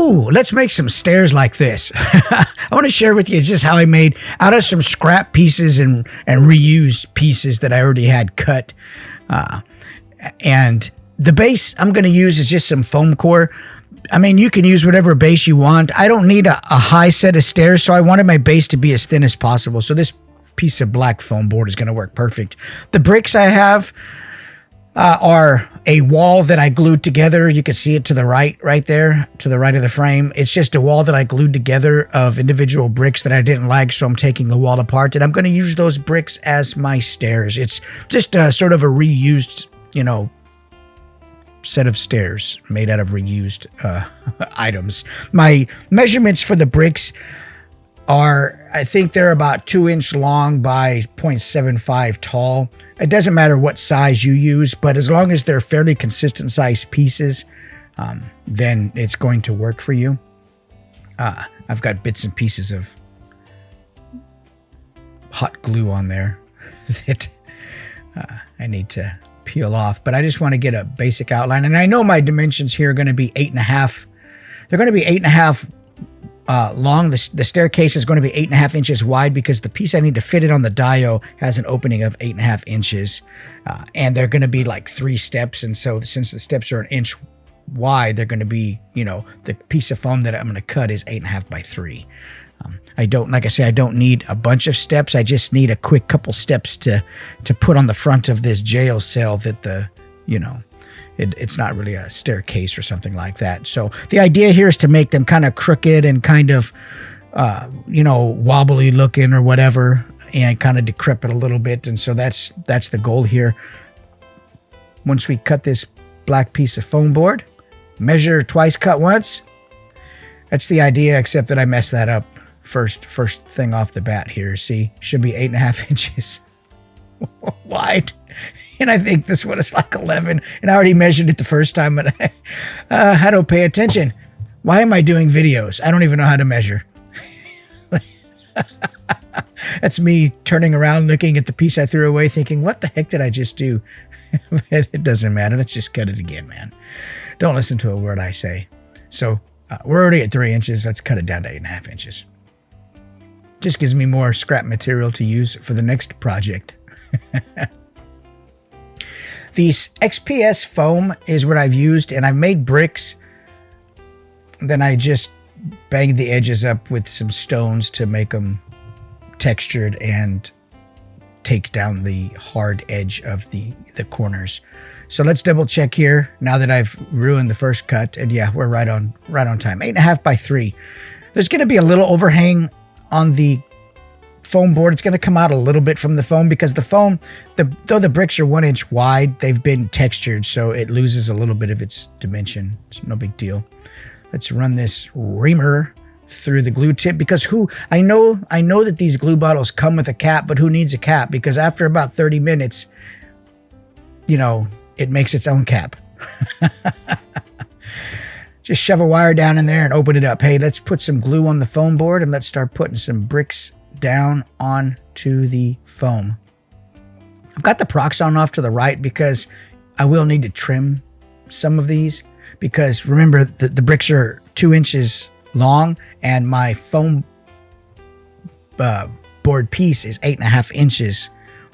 Ooh, let's make some stairs like this. I want to share with you just how I made out of some scrap pieces and reused pieces that I already had cut. And the base I'm going to use is just some foam core. I mean, you can use whatever base you want. I don't need a high set of stairs, so I wanted my base to be as thin as possible. So this piece of black foam board is going to work perfect. The bricks I have are a wall that I glued together. You can see it to the right there, to the right of the frame. It's just a wall that I glued together of individual bricks that I didn't like, so I'm taking the wall apart, and I'm going to use those bricks as my stairs. It's just sort of a reused, set of stairs made out of reused items. My measurements for the bricks are, I think they're about 2-inch long by 0.75 tall. It doesn't matter what size you use, but as long as they're fairly consistent sized pieces, then it's going to work for you. I've got bits and pieces of hot glue on there that I need to peel off, but I just want to get a basic outline. And I know my dimensions here are going to be 8.5. They're going to be 8.5 long. The staircase is going to be 8.5 inches wide because the piece I need to fit it on the dio has an opening of 8.5 inches. And they're going to be like 3 steps. And so since the steps are 1 inch wide, they're going to be, the piece of foam that I'm going to cut is 8.5 by 3. Like I say, I don't need a bunch of steps. I just need a quick couple steps to put on the front of this jail cell that it's not really a staircase or something like that. So the idea here is to make them kind of crooked and kind of, wobbly looking or whatever, and kind of decrepit a little bit. And so that's the goal here. Once we cut this black piece of foam board, measure twice, cut once. That's the idea, except that I messed that up first thing off the bat here. See, should be 8.5 inches wide. And I think this one is like 11. And I already measured it the first time, but I don't pay attention. Why am I doing videos? I don't even know how to measure. That's me turning around, looking at the piece I threw away, thinking, what the heck did I just do? But it doesn't matter. Let's just cut it again, man. Don't listen to a word I say. So we're already at 3 inches. Let's cut it down to 8.5 inches. Just gives me more scrap material to use for the next project. These XPS foam is what I've used, and I've made bricks. Then I just banged the edges up with some stones to make them textured and take down the hard edge of the corners. So let's double check here now that I've ruined the first cut. And yeah, we're right on time. 8.5 by 3. There's going to be a little overhang on the foam board. It's going to come out a little bit from the foam because the foam, though the bricks are 1 inch wide, they've been textured, so it loses a little bit of its dimension. It's no big deal. Let's run this reamer through the glue tip because I know that these glue bottles come with a cap, but who needs a cap? Because after about 30 minutes, it makes its own cap. Just shove a wire down in there and open it up. Hey, let's put some glue on the foam board and let's start putting some bricks down onto the foam. I've got the Proxon off to the right because I will need to trim some of these because remember the bricks are 2 inches long and my foam board piece is 8.5 inches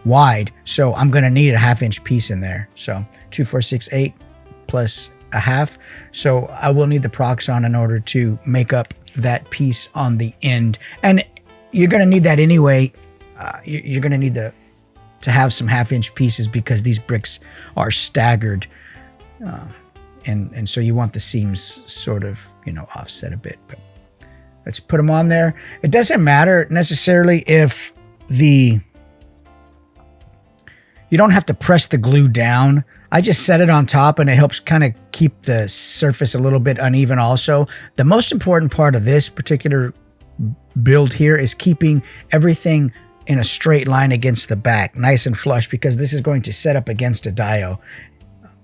wide. So I'm going to need a 1/2 inch piece in there. So 2, 4, 6, 8 plus a half. So I will need the Proxon in order to make up that piece on the end. And you're going to need that anyway. You're going to need to have some 1/2 inch pieces because these bricks are staggered. And so you want the seams sort of, offset a bit. But let's put them on there. It doesn't matter necessarily if you don't have to press the glue down. I just set it on top and it helps kind of keep the surface a little bit uneven also. The most important part of this particular build here is keeping everything in a straight line against the back, nice and flush, because this is going to set up against a dio.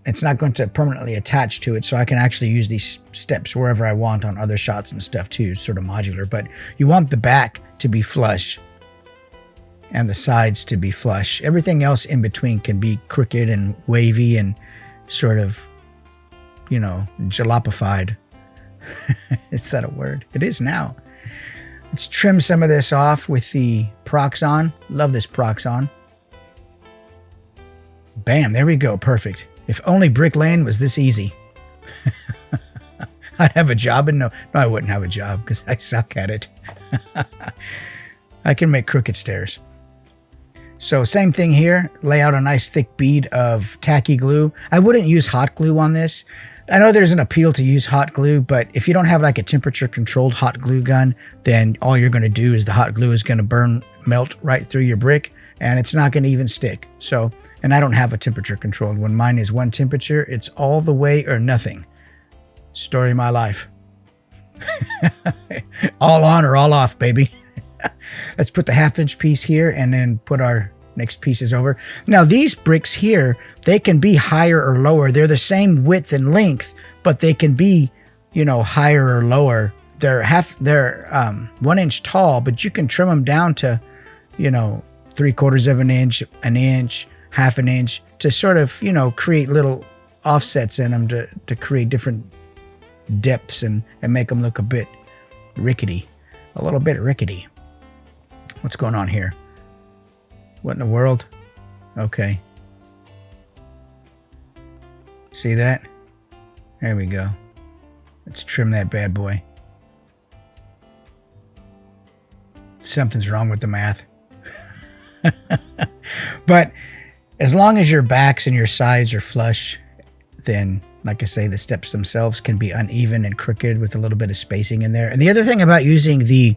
It's not going to permanently attach to it, so I can actually use these steps wherever I want on other shots and stuff too, sort of modular. But you want the back to be flush and the sides to be flush. Everything else in between can be crooked and wavy and sort of, jalopified. Is that a word? It is now. Let's trim some of this off with the Proxon. Love this Proxon. Bam, there we go. Perfect. If only Brick Lane was this easy. I'd have a job, and no, I wouldn't have a job because I suck at it. I can make crooked stairs. So same thing here. Lay out a nice thick bead of tacky glue. I wouldn't use hot glue on this. I know there's an appeal to use hot glue, but if you don't have like a temperature controlled hot glue gun, then all you're going to do is the hot glue is going to melt right through your brick, and it's not going to even stick. So, and I don't have a temperature controlled. When mine is one temperature, it's all the way or nothing. Story of my life. All on or all off, baby. Let's put the 1/2 inch piece here and then put our next pieces over. Now these bricks here, they can be higher or lower. They're the same width and length, but they can be, you know, higher or lower. They're 1 inch tall, but you can trim them down to, you know, 3/4 of an inch, 1/2 an inch to sort of, you know, create little offsets in them to create different depths and make them look a bit rickety. A little bit rickety. What's going on here? What in the world? Okay. See that? There we go. Let's trim that bad boy. Something's wrong with the math. But as long as your backs and your sides are flush, then, like I say, the steps themselves can be uneven and crooked with a little bit of spacing in there. And the other thing about using the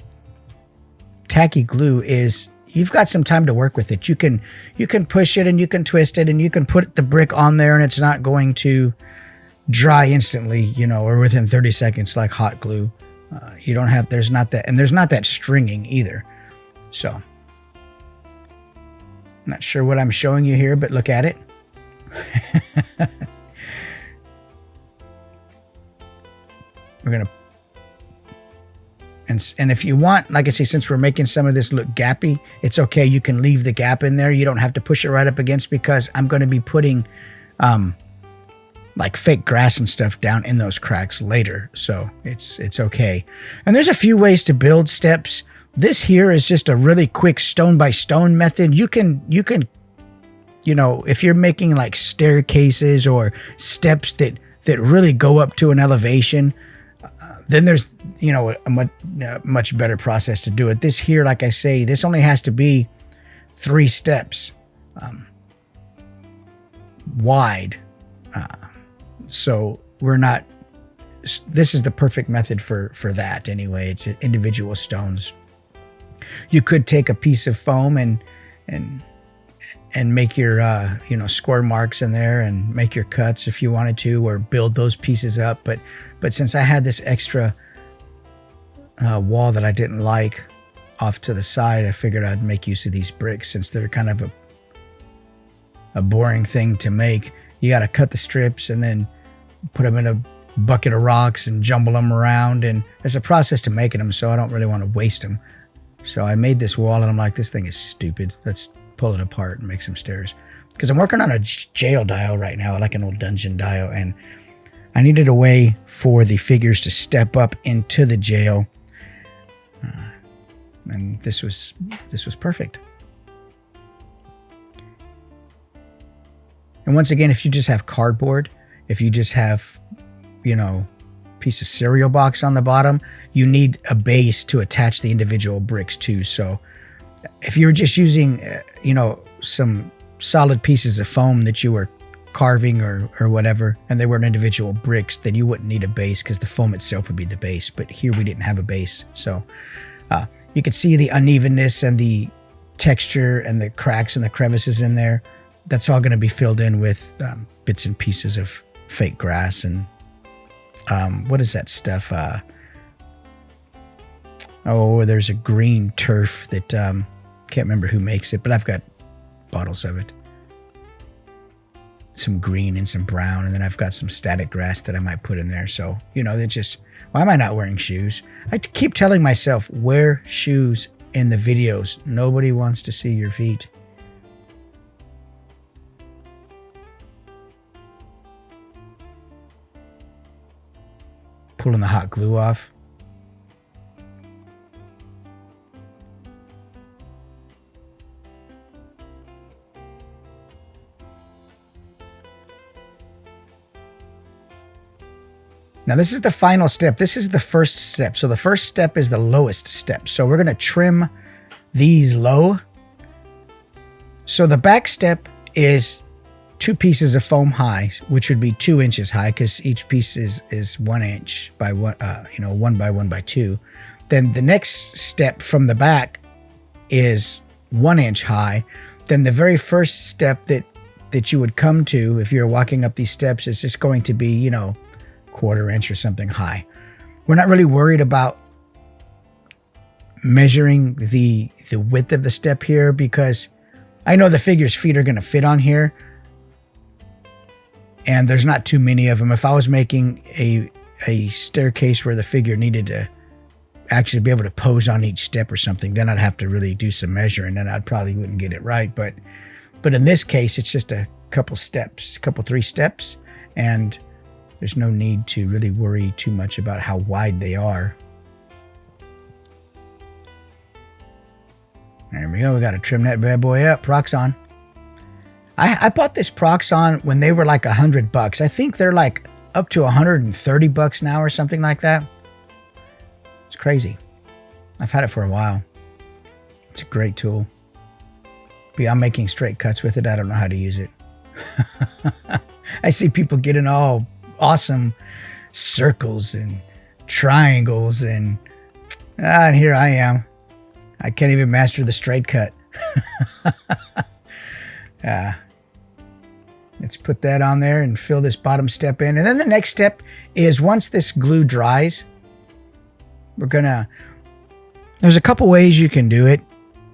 tacky glue is you've got some time to work with it. You can push it and you can twist it and you can put the brick on there and it's not going to dry instantly, you know, or within 30 seconds like hot glue. You don't have, there's not that stringing either. So, I'm not sure what I'm showing you here, but look at it. We're going to, and if you want, like I say, since we're making some of this look gappy, it's okay. You can leave the gap in there. You don't have to push it right up against, because I'm going to be putting like fake grass and stuff down in those cracks later. So it's okay. And there's a few ways to build steps. This here is just a really quick stone by stone method. You can, you know, if you're making like staircases or steps that really go up to an elevation, then there's, you know, a much better process to do it. This here, like I say, this only has to be 3 steps wide. So we're not, this is the perfect method for that anyway. It's individual stones. You could take a piece of foam and make your, you know, square marks in there and make your cuts if you wanted to, or build those pieces up. But since I had this extra wall that I didn't like off to the side, I figured I'd make use of these bricks since they're kind of a boring thing to make. You got to cut the strips and then put them in a bucket of rocks and jumble them around. And there's a process to making them, so I don't really want to waste them. So I made this wall and I'm like, this thing is stupid. Let's pull it apart and make some stairs. Because I'm working on a jail dial right now, like an old dungeon dial, and I needed a way for the figures to step up into the jail. And this was perfect. And once again, if you just have cardboard, if you just have, you know, piece of cereal box on the bottom, you need a base to attach the individual bricks to. So if you're just using, you know, some solid pieces of foam that you were carving or whatever, and they weren't individual bricks, then you wouldn't need a base because the foam itself would be the base. But here we didn't have a base. So you could see the unevenness and the texture and the cracks and the crevices in there. That's all going to be filled in with bits and pieces of fake grass and what is that stuff? Oh, there's a green turf that can't remember who makes it, but I've got bottles of it. Some green and some brown, and then I've got some static grass that I might put in there. So, you know, they're just, why am I not wearing shoes? I keep telling myself, wear shoes in the videos. Nobody wants to see your feet. pulling the hot glue off. Now this is the final step. This is the first step. So the first step is the lowest step. So we're going to trim these low. So the back step is 2 pieces of foam high, which would be 2 inches high because each piece is 1 inch by 1, 1 by 1 by 2. Then the next step from the back is 1 inch high. Then the very first step that you would come to if you're walking up these steps is just going to be, 1/4 inch or something high. We're not really worried about measuring the width of the step here because I know the figure's feet are going to fit on here. And there's not too many of them. If I was making a staircase where the figure needed to actually be able to pose on each step or something, then I'd have to really do some measuring and I probably wouldn't get it right. But in this case, it's just a couple steps, 3 steps, and there's no need to really worry too much about how wide they are. There we go. We got to trim that bad boy up. Proxon. I bought this Proxon when they were like $100. I think they're like up to $130 now or something like that. It's crazy. I've had it for a while. It's a great tool. But yeah, I'm making straight cuts with it. I don't know how to use it. I see people getting all awesome circles and triangles and here I am. I can't even master the straight cut. Let's put that on there and fill this bottom step in. And then the next step is once this glue dries, there's a couple ways you can do it.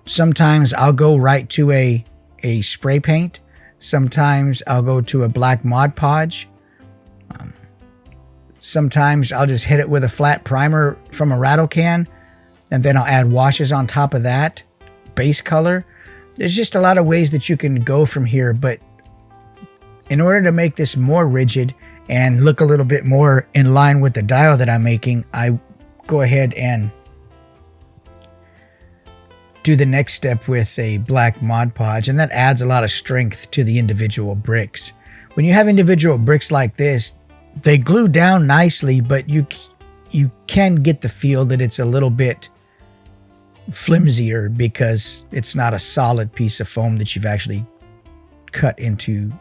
Sometimes I'll go right to a spray paint. Sometimes I'll go to a black Mod Podge. Sometimes I'll just hit it with a flat primer from a rattle can, and then I'll add washes on top of that, base color. There's just a lot of ways that you can go from here, but in order to make this more rigid and look a little bit more in line with the dial that I'm making, I go ahead and do the next step with a black Mod Podge, and that adds a lot of strength to the individual bricks. When you have individual bricks like this, they glue down nicely, but you can get the feel that it's a little bit flimsier because it's not a solid piece of foam that you've actually cut into,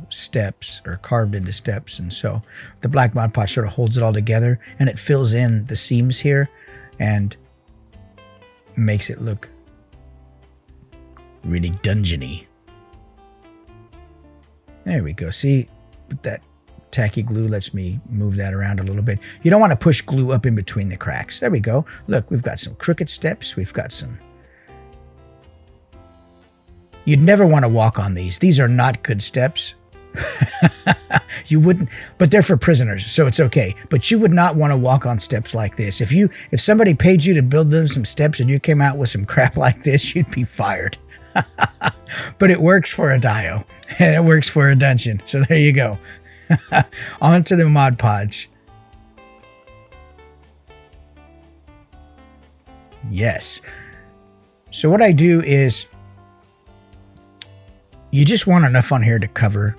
steps or carved into steps. And so the black Mod Podge sort of holds it all together and it fills in the seams here and makes it look really dungeony. There we go. See, that tacky glue lets me move that around a little bit. You don't want to push glue up in between the cracks. There we go. Look, we've got some crooked steps. We've got some... You'd never want to walk on these. These are not good steps. You wouldn't, but they're for prisoners, so it's okay. But you would not want to walk on steps like this. If somebody paid you to build them some steps and you came out with some crap like this, you'd be fired. But it works for a dio, and it works for a dungeon. So there you go. On to the Mod Podge. Yes. So what I do is, you just want enough on here to cover,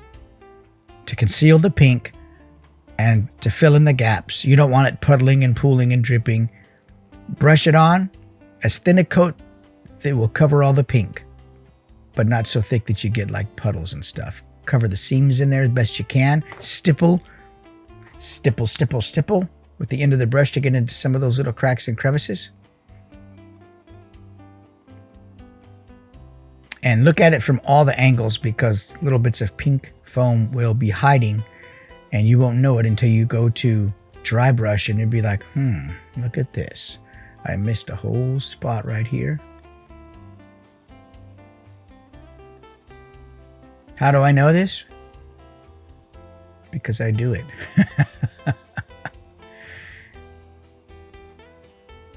to conceal the pink, and to fill in the gaps. You don't want it puddling and pooling and dripping. Brush it on, as thin a coat that will cover all the pink, but not so thick that you get like puddles and stuff. Cover the seams in there as best you can. Stipple with the end of the brush to get into some of those little cracks and crevices. And look at it from all the angles because little bits of pink foam will be hiding and you won't know it until you go to dry brush and you'll be like, look at this. I missed a whole spot right here. How do I know this? Because I do it.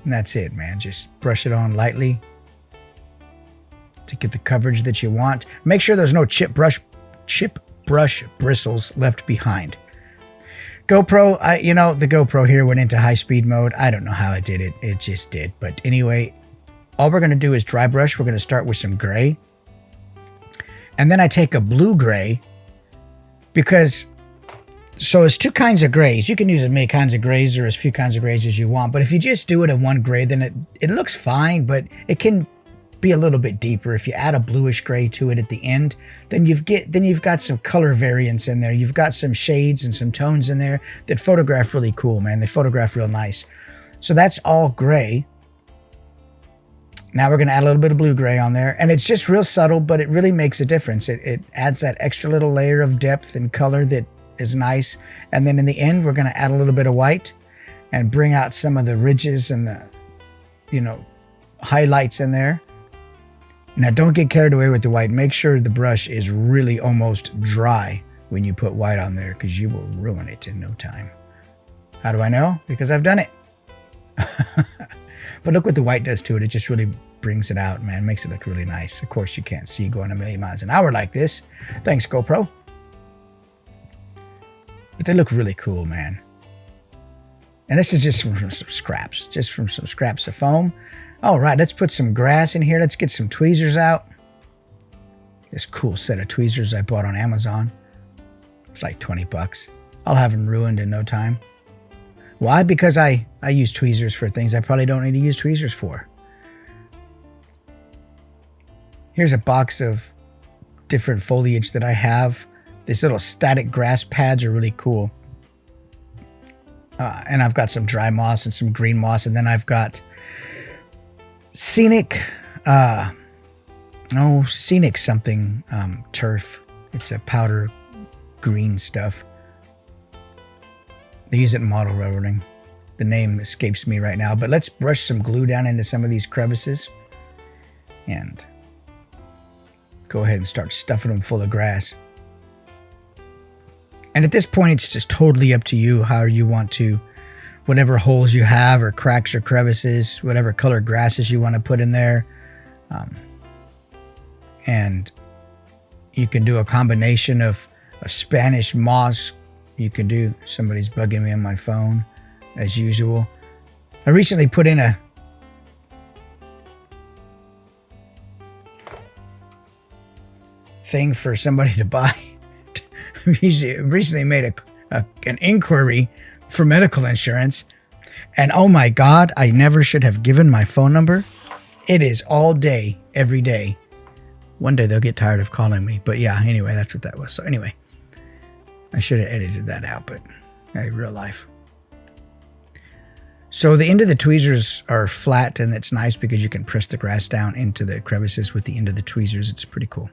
And that's it, man. Just brush it on lightly to get the coverage that you want. Make sure there's no chip brush bristles left behind. GoPro, the GoPro here went into high-speed mode. I don't know how it did it. It just did. But anyway, all we're going to do is dry brush. We're going to start with some gray. And then I take a blue-gray because... So there's two kinds of grays. You can use as many kinds of grays or as few kinds of grays as you want. But if you just do it in one gray, then it looks fine, but it can be a little bit deeper. If you add a bluish gray to it at the end, then you've got some color variance in there. You've got some shades and some tones in there that photograph really cool, man. They photograph real nice. So that's all gray. Now we're going to add a little bit of blue-gray on there. And it's just real subtle, but it really makes a difference. It adds that extra little layer of depth and color that is nice. And then in the end, we're going to add a little bit of white and bring out some of the ridges and the, highlights in there. Now, don't get carried away with the white. Make sure the brush is really almost dry when you put white on there, because you will ruin it in no time. How do I know? Because I've done it. But look what the white does to it. It just really brings it out, man. Makes it look really nice. Of course, you can't see going a million miles an hour like this. Thanks, GoPro. But they look really cool, man. And this is just from some scraps. Just from some scraps of foam. All right, let's put some grass in here. Let's get some tweezers out. This cool set of tweezers I bought on Amazon. It's like 20 bucks. I'll have them ruined in no time. Why? Because I use tweezers for things I probably don't need to use tweezers for. Here's a box of different foliage that I have. These little static grass pads are really cool. And I've got some dry moss and some green moss. And then I've got scenic something turf. It's a powder green stuff. They use it in model railroading. The name escapes me right now. But let's brush some glue down into some of these crevices. And go ahead and start stuffing them full of grass. And at this point, it's just totally up to you how you want to, whatever holes you have or cracks or crevices, whatever color grasses you want to put in there. And you can do a combination of a Spanish moss. You can do, somebody's bugging me on my phone as usual. I recently put in a thing for somebody to buy. Recently made an inquiry for medical insurance, and oh my God, I never should have given my phone number. It is all day, every day. One day they'll get tired of calling me, but yeah, anyway, that's what that was. So anyway, I should have edited that out, but hey, real life. So the end of the tweezers are flat, and it's nice because you can press the grass down into the crevices with the end of the tweezers. It's pretty cool.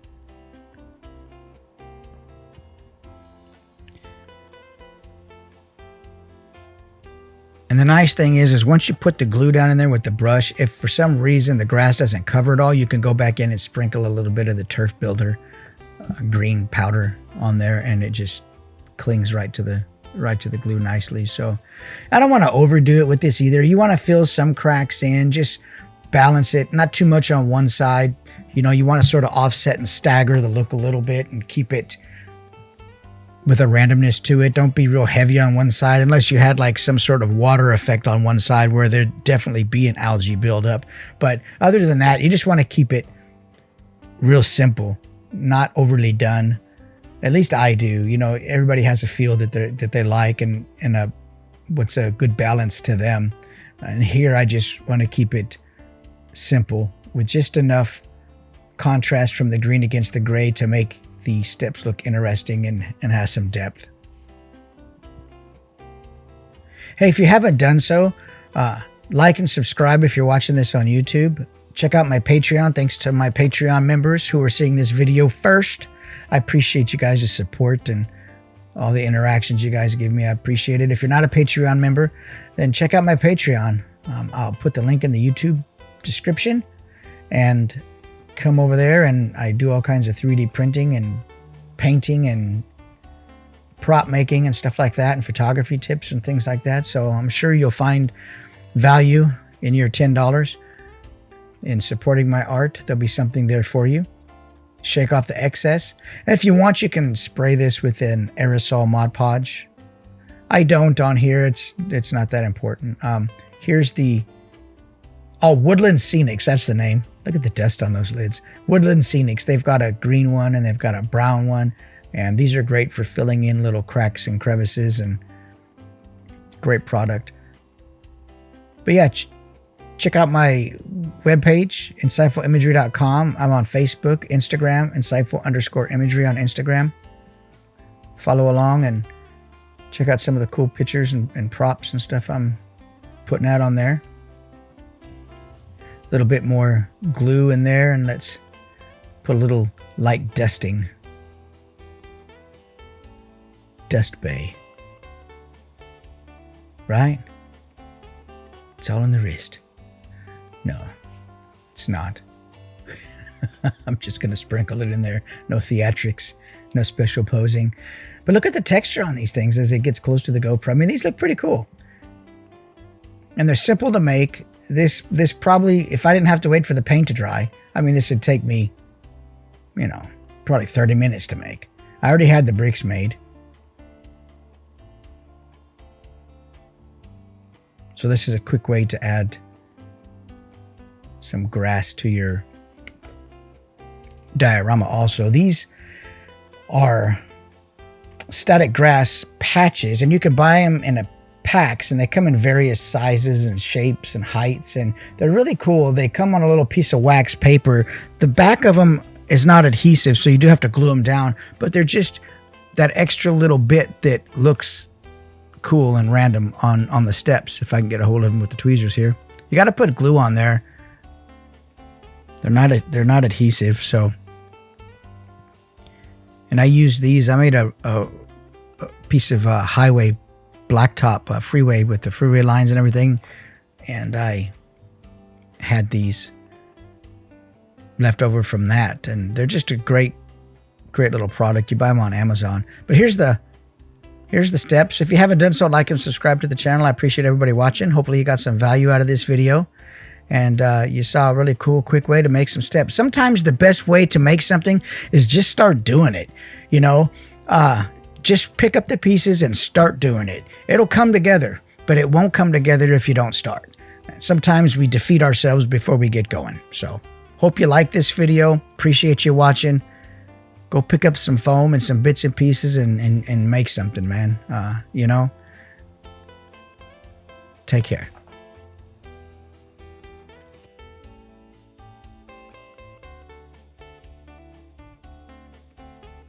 And the nice thing is once you put the glue down in there with the brush, if for some reason the grass doesn't cover it all, you can go back in and sprinkle a little bit of the turf builder green powder on there, and it just clings right to the glue nicely. So I don't want to overdo it with this either. You want to fill some cracks in, just balance it, not too much on one side. You want to sort of offset and stagger the look a little bit and keep it with a randomness to it. Don't be real heavy on one side unless you had like some sort of water effect on one side where there'd definitely be an algae buildup. But other than that, you just want to keep it real simple, not overly done. At least I do. Everybody has a feel that they like and what's a good balance to them. And here I just want to keep it simple with just enough contrast from the green against the gray to make the steps look interesting and has some depth. Hey, if you haven't done so, like and subscribe if you're watching this on YouTube. Check out my Patreon. Thanks to my Patreon members who are seeing this video first. I appreciate you guys' support and all the interactions you guys give me. I appreciate it. If you're not a Patreon member, then check out my Patreon. I'll put the link in the YouTube description, and come over there, and I do all kinds of 3D printing and painting and prop making and stuff like that, and photography tips and things like that. So I'm sure you'll find value in your $10 in supporting my art. There'll be something there for you. Shake off the excess. And if you want, you can spray this with an aerosol Mod Podge. I don't on here. It's not that important. Here's the Woodland Scenics. That's the name. Look at the dust on those lids. Woodland Scenics. They've got a green one and they've got a brown one, and these are great for filling in little cracks and crevices, and great product. But yeah, check out my webpage, insightfulimagery.com. I'm on Facebook, Instagram, insightful_imagery on Instagram. Follow along and check out some of the cool pictures and props and stuff I'm putting out on there. A little bit more glue in there, and let's put a little light dusting. Dust bay. Right? It's all in the wrist. No, it's not. I'm just going to sprinkle it in there. No theatrics, no special posing. But look at the texture on these things as it gets close to the GoPro. I mean, these look pretty cool. And they're simple to make. This probably, if I didn't have to wait for the paint to dry, I mean, this would take me, you know, probably 30 minutes to make. I already had the bricks made. So this is a quick way to add some grass to your diorama also. These are static grass patches, and you can buy them in packs, and they come in various sizes and shapes and heights, and they're really cool. They come on a little piece of wax paper. The back of them is not adhesive, so you do have to glue them down, but they're just that extra little bit that looks cool and random on the steps. If I can get a hold of them with the tweezers here. You got to put glue on there. They're not adhesive, so. And I used these. I made a piece of highway blacktop freeway with the freeway lines and everything, and I had these left over from that, and they're just a great little product. You buy them on Amazon. But here's the steps. If you haven't done so, like and subscribe to the channel. I appreciate everybody watching. Hopefully you got some value out of this video, and you saw a really cool, quick way to make some steps. Sometimes the best way to make something is just start doing it. You know, just pick up the pieces and start doing it. It'll come together, but it won't come together if you don't start. Sometimes we defeat ourselves before we get going. So hope you like this video. Appreciate you watching. Go pick up some foam and some bits and pieces and make something, man. You know, take care.